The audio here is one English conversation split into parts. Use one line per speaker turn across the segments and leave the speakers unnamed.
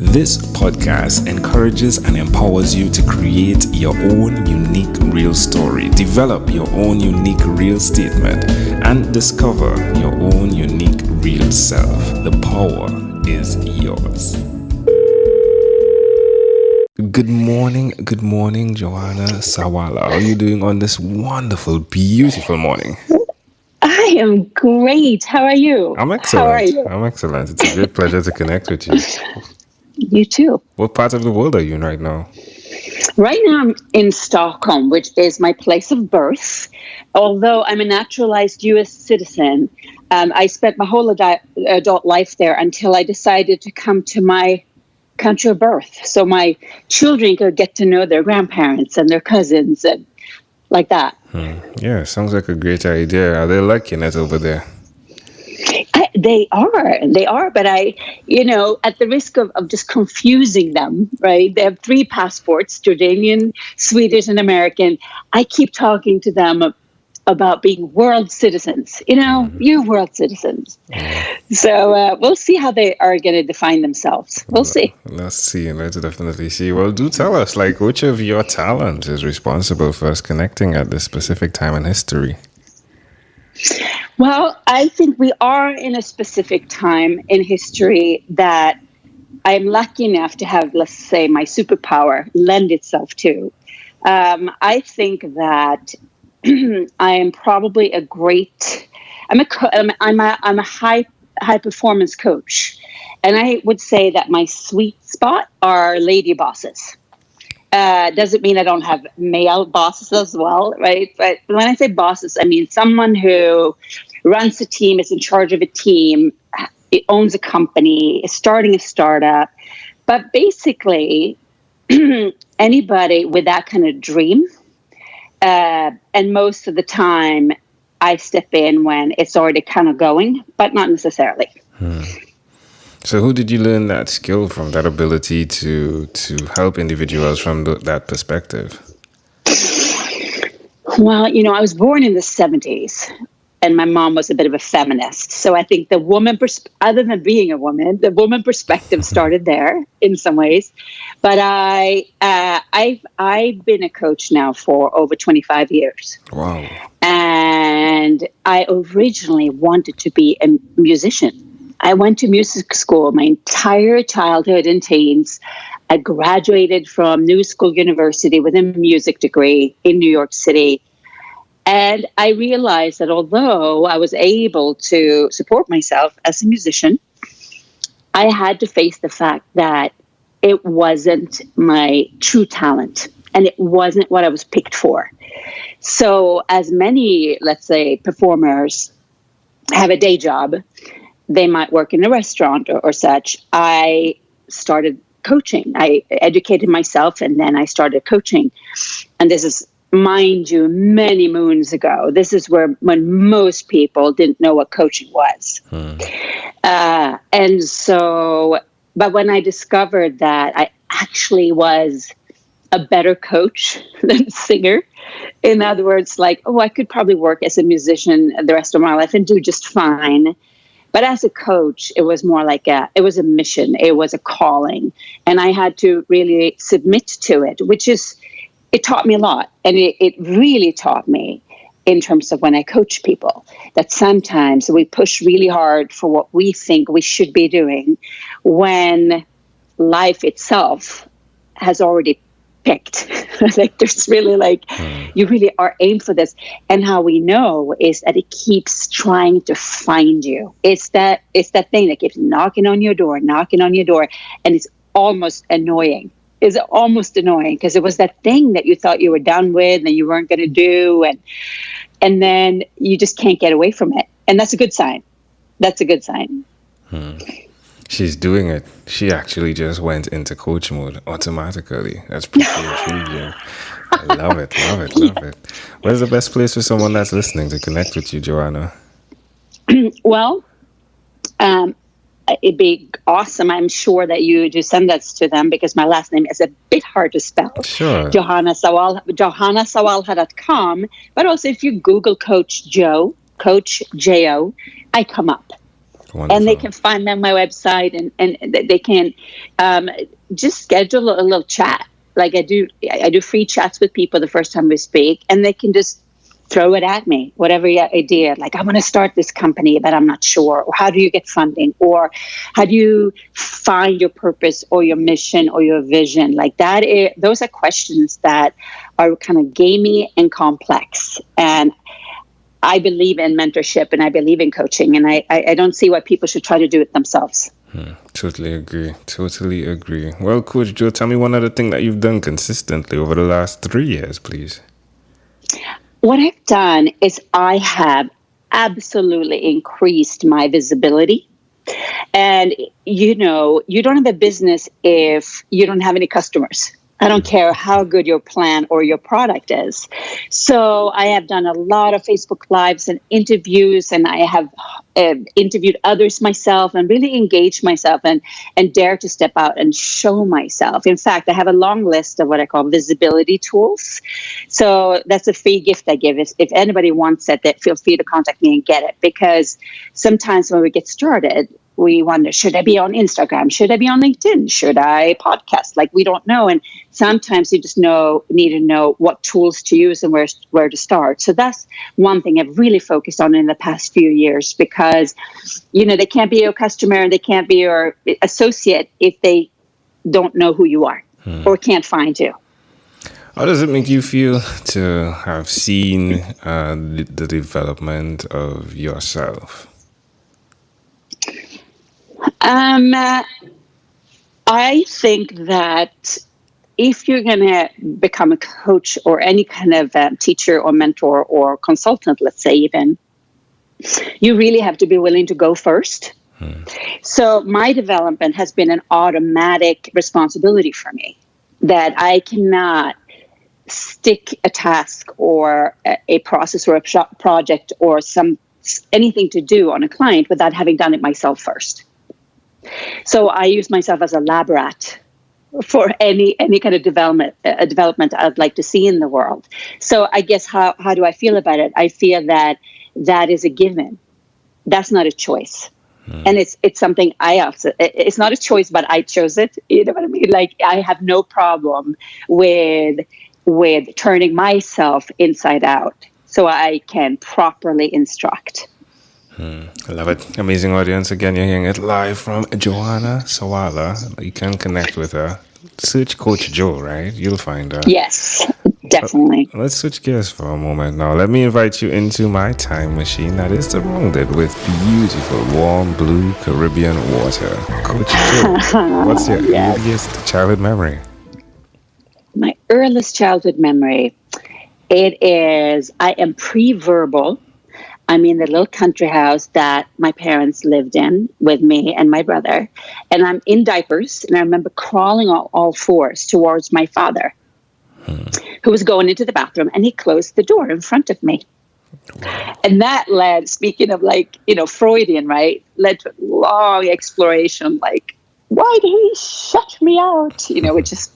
This podcast encourages and empowers you to create your own unique real story, develop your own unique real statement, and discover your own unique real self. The power is yours. Good morning, Johanna Sawalha. How are you doing on this wonderful, beautiful morning?
I am great. How are you?
I'm excellent. How are you? I'm excellent. It's a great pleasure to connect with you.
You too.
What part of the world are you in right now?
Right now I'm in Stockholm, which is my place of birth. Although I'm a naturalized U.S. citizen, I spent my whole adult life there until I decided to come to my country of birth. So my children could get to know their grandparents and their cousins and like that.
Yeah, sounds like a great idea. Are they liking it over there?
They are, but at the risk of just confusing them, right? They have 3 passports, Jordanian, Swedish, and American. I keep talking to them about being world citizens. You're world citizens. So we'll see how they are going to define themselves. We'll see.
Let's definitely see. Well, do tell us, which of your talents is responsible for us connecting at this specific time in history?
Well, I think we are in a specific time in history that I'm lucky enough to have, let's say, my superpower lend itself to. I think that I am probably I'm a high performance coach, and I would say that my sweet spot are lady bosses. Doesn't mean I don't have male bosses as well, right? But when I say bosses, I mean someone who runs a team, is in charge of a team, it owns a company, is starting a startup. But basically, anybody with that kind of dream, and most of the time, I step in when it's already kind of going, but not necessarily.
So who did you learn that skill from, that ability to help individuals from that perspective?
Well, I was born in the 70s, and my mom was a bit of a feminist. So I think the woman, other than being a woman, the woman perspective started there in some ways. But I've been a coach now for over 25 years.
Wow.
And I originally wanted to be a musician. I went to music school my entire childhood and teens. I graduated from New School University with a music degree in New York City. And I realized that although I was able to support myself as a musician, I had to face the fact that it wasn't my true talent and it wasn't what I was picked for. So as many, let's say, performers have a day job, they might work in a restaurant or such. I started coaching. I educated myself and then I started coaching. And this is, mind you, many moons ago. This is when most people didn't know what coaching was. But when I discovered that I actually was a better coach than singer, in other words, I could probably work as a musician the rest of my life and do just fine. But as a coach, it was more it was a mission, it was a calling, and I had to really submit to it, it taught me a lot. And it really taught me in terms of when I coach people that sometimes we push really hard for what we think we should be doing when life itself has already picked. There's really you really are aimed for this. And how we know is that it keeps trying to find you. It's that thing that keeps knocking on your door, and it's almost annoying. It's almost annoying because it was that thing that you thought you were done with and you weren't going to do, and then you just can't get away from it. And that's a good sign.
She's doing it. She actually just went into coach mode automatically. That's pretty intriguing. I love it. Where's the best place for someone that's listening to connect with you, Johanna?
Well, it'd be awesome. I'm sure that you do send that to them because my last name is a bit hard to spell.
Sure.
Johanna Sawalha, JohannaSawalha.com. But also if you Google Coach Joe, Coach J-O, I come up. And they can find me on my website, and they can just schedule a little chat. Like I do free chats with people the first time we speak, and they can just throw it at me, whatever idea. Like, I want to start this company, but I'm not sure. Or how do you get funding? Or how do you find your purpose or your mission or your vision? Like that. Those are questions that are kind of gamey and complex. And I believe in mentorship, and I believe in coaching, and I don't see why people should try to do it themselves.
Totally agree. Well, Coach Joe, tell me one other thing that you've done consistently over the last 3 years, please.
What I've done is I have absolutely increased my visibility. And, you don't have a business if you don't have any customers. I don't care how good your plan or your product is. So I have done a lot of Facebook Lives and interviews, and I have interviewed others myself and really engaged myself and dare to step out and show myself. In fact, I have a long list of what I call visibility tools. So that's a free gift I give. If anybody wants it, feel free to contact me and get it. Because sometimes when we get started, we wonder, should I be on Instagram? Should I be on LinkedIn? Should I podcast? Like, we don't know. And sometimes you just need to know what tools to use and where to start. So that's one thing I've really focused on in the past few years, because, they can't be your customer and they can't be your associate if they don't know who you are or can't find you.
How does it make you feel to have seen the development of yourself?
I think that if you're going to become a coach or any kind of teacher or mentor or consultant, let's say even, you really have to be willing to go first. So my development has been an automatic responsibility for me, that I cannot stick a task or a process or a project or anything to do on a client without having done it myself first. So I use myself as a lab rat for any kind of development I'd like to see in the world. So I guess how do I feel about it? I feel that is a given. That's not a choice. And it's something it's not a choice, but I chose it. You know what I mean? Like, I have no problem with turning myself inside out so I can properly instruct.
I love it. Amazing audience. Again, you're hearing it live from Johanna Sawalha. You can connect with her. Search Coach Joe, right? You'll find her.
Yes, definitely.
Let's switch gears for a moment now. Let me invite you into my time machine that is surrounded with beautiful, warm, blue Caribbean water. Coach Joe, what's your earliest childhood memory?
My earliest childhood memory, I am pre-verbal. I'm in the little country house that my parents lived in with me and my brother. And I'm in diapers. And I remember crawling on all fours towards my father, who was going into the bathroom. And he closed the door in front of me. Wow. And that led, speaking of Freudian, right, led to a long exploration. Like, why did he shut me out? Which is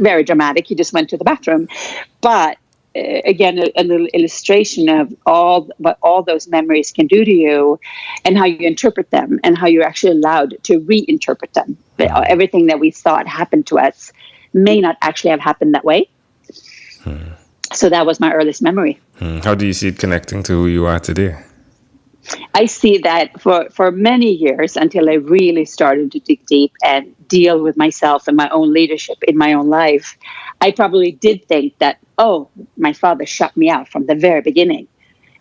very dramatic. He just went to the bathroom. But again, an illustration of what all those memories can do to you and how you interpret them and how you're actually allowed to reinterpret them. Everything that we thought happened to us may not actually have happened that way. So that was my earliest memory.
How do you see it connecting to who you are today?
I see that for many years, until I really started to dig deep and deal with myself and my own leadership in my own life, I probably did think that, my father shut me out from the very beginning.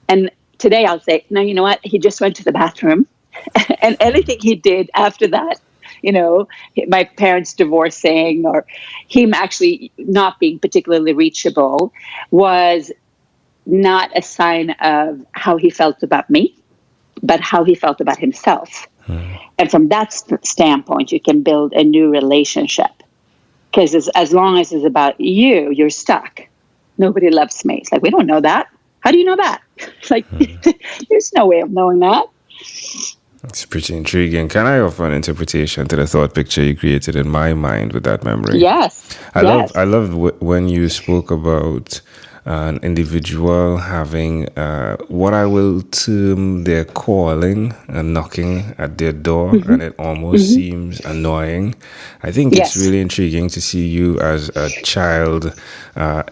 And today I'll say, no, you know what? He just went to the bathroom. And anything he did after that, my parents divorcing or him actually not being particularly reachable, was not a sign of how he felt about me, but how he felt about himself. And from that standpoint, you can build a new relationship. Because as long as it's about you're stuck. Nobody loves me. It's like, we don't know that. How do you know that? It's like, there's no way of knowing that.
It's pretty intriguing. Can I offer an interpretation to the thought picture you created in my mind with that memory?
Yes.
I love when you spoke about an individual having what I will term their calling and knocking at their door, and it almost seems annoying. I think it's
Yes.
really intriguing to see you as a child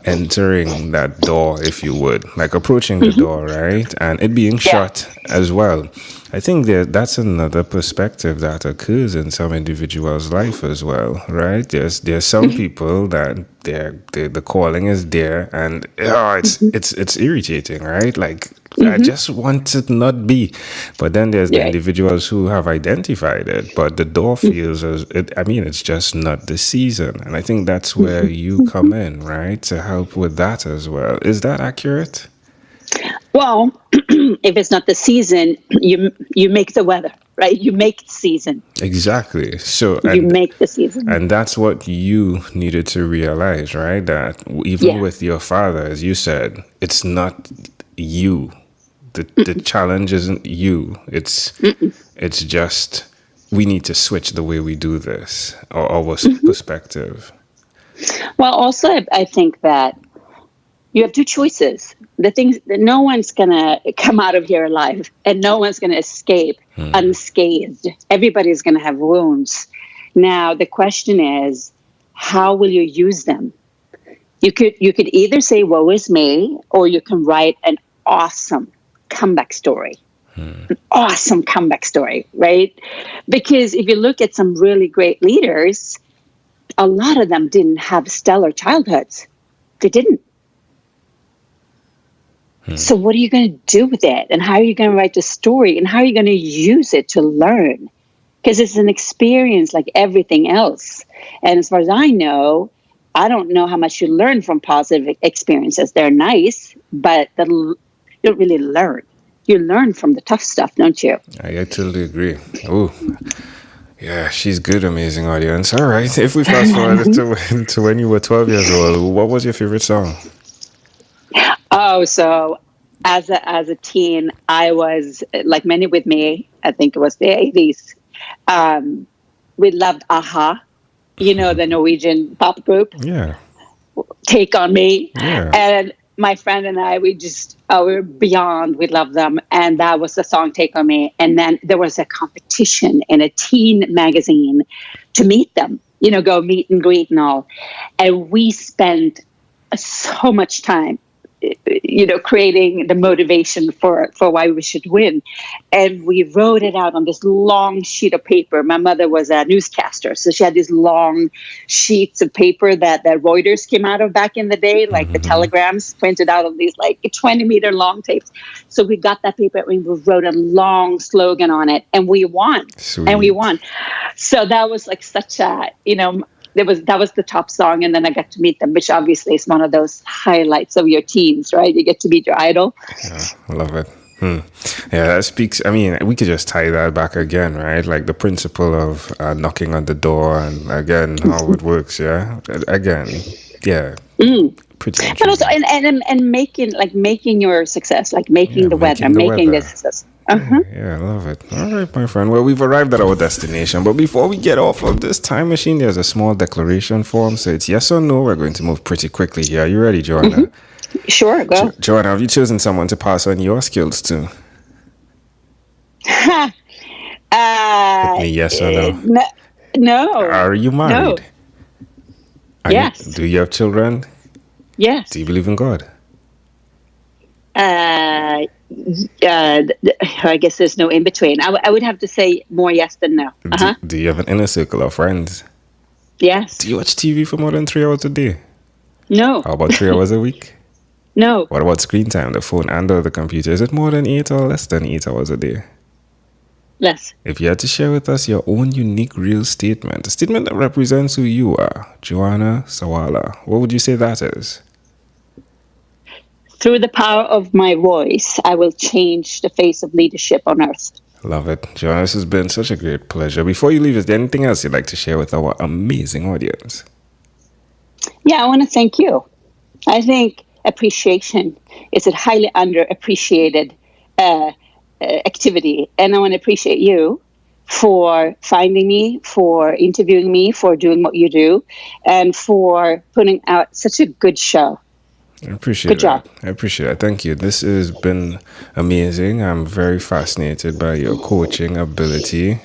entering that door, if you would, like approaching the door, right? And it being
Yeah.
shut as well. I think that's another perspective that occurs in some individuals' life as well, right? There's some people that the calling is there, and it's irritating, right? Like I just want to not be, but then there's the
Right.
individuals who have identified it, but the door feels as it. I mean, it's just not the season, and I think that's where you come in, right, to help with that as well. Is that accurate?
Well, if it's not the season, you make the weather, right? You make the season.
Exactly. So,
You make the season.
and that's what you needed to realize, right? That even with your father, as you said, it's not you. The challenge isn't you. It's just we need to switch the way we do this, or our perspective.
Well, also, I think that you have two choices. The things that no one's going to come out of here alive, and no one's going to escape unscathed. Everybody's going to have wounds. Now, the question is, how will you use them? You could either say, woe is me, or you can write an awesome comeback story. An awesome comeback story, right? Because if you look at some really great leaders, a lot of them didn't have stellar childhoods. They didn't. So what are you going to do with it? And how are you going to write the story? And how are you going to use it to learn? Because it's an experience like everything else. And as far as I don't know how much you learn from positive experiences. They're nice, but you don't really learn. You learn from the tough stuff, don't you?
I totally agree. Oh, yeah, she's good, amazing audience. All right, if we fast forward to when you were 12 years old, what was your favorite song?
Oh, so as a teen, I was, like many with me, I think it was the 80s. We loved Aha, the Norwegian pop group.
Yeah.
Take on Me.
Yeah.
And my friend and I, we were beyond, we loved them. And that was the song Take on Me. And then there was a competition in a teen magazine to meet them, go meet and greet and all. And we spent so much time creating the motivation for why we should win. And we wrote it out on this long sheet of paper. My mother was a newscaster, so she had these long sheets of paper that Reuters came out of back in the day, like the telegrams printed out on these like 20-meter long tapes. So we got that paper and we wrote a long slogan on it, and we won.
Sweet.
And we won. So that was like such a, that was the top song, and then I got to meet them, which obviously is one of those highlights of your teens, right? You get to meet your idol.
Yeah, I love it. Yeah, that speaks. I mean, we could just tie that back again, right? Like the principle of knocking on the door, and again how it works. Yeah, again, yeah. Pretty interesting.
But also, and making your success, like making the weather, making the success.
Yeah, I love it. All right, my friend. Well, we've arrived at our destination. But before we get off of this time machine, there's a small declaration form. So it's yes or no. We're going to move pretty quickly here. Are you ready, Johanna?
Sure, go.
Johanna, have you chosen someone to pass on your skills to? Hit me yes or no?
No.
Are you married?
No. Yes.
Do you have children?
Yes.
Do you believe in God?
I guess there's no in between. I would have to say more yes than no.
Do you have an inner circle of friends?
Yes.
Do you watch TV for more than 3 hours a day?
No.
How about 3 hours a week?
No.
What about screen time, the phone and or the computer? Is it more than 8 or less than 8 hours a day?
Less.
If you had to share with us your own unique real statement, a statement that represents who you are, Johanna Sawalha, what would you say that is?
Through the power of my voice, I will change the face of leadership on earth.
Love it. Johanna, this has been such a great pleasure. Before you leave, is there anything else you'd like to share with our amazing audience?
Yeah, I want to thank you. I think appreciation is a highly underappreciated activity. And I want to appreciate you for finding me, for interviewing me, for doing what you do, and for putting out such a good show.
I appreciate
Good job.
that. I appreciate it. Thank you. This has been amazing. I'm very fascinated by your coaching ability.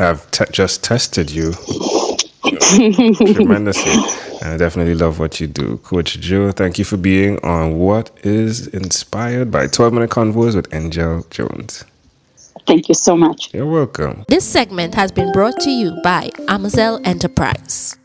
I've just tested you tremendously. And I definitely love what you do. Coach Joe, thank you for being on What is Inspired by 12-Minute Convos with Angel Jones.
Thank you so much.
You're welcome.
This segment has been brought to you by Amazel Enterprise.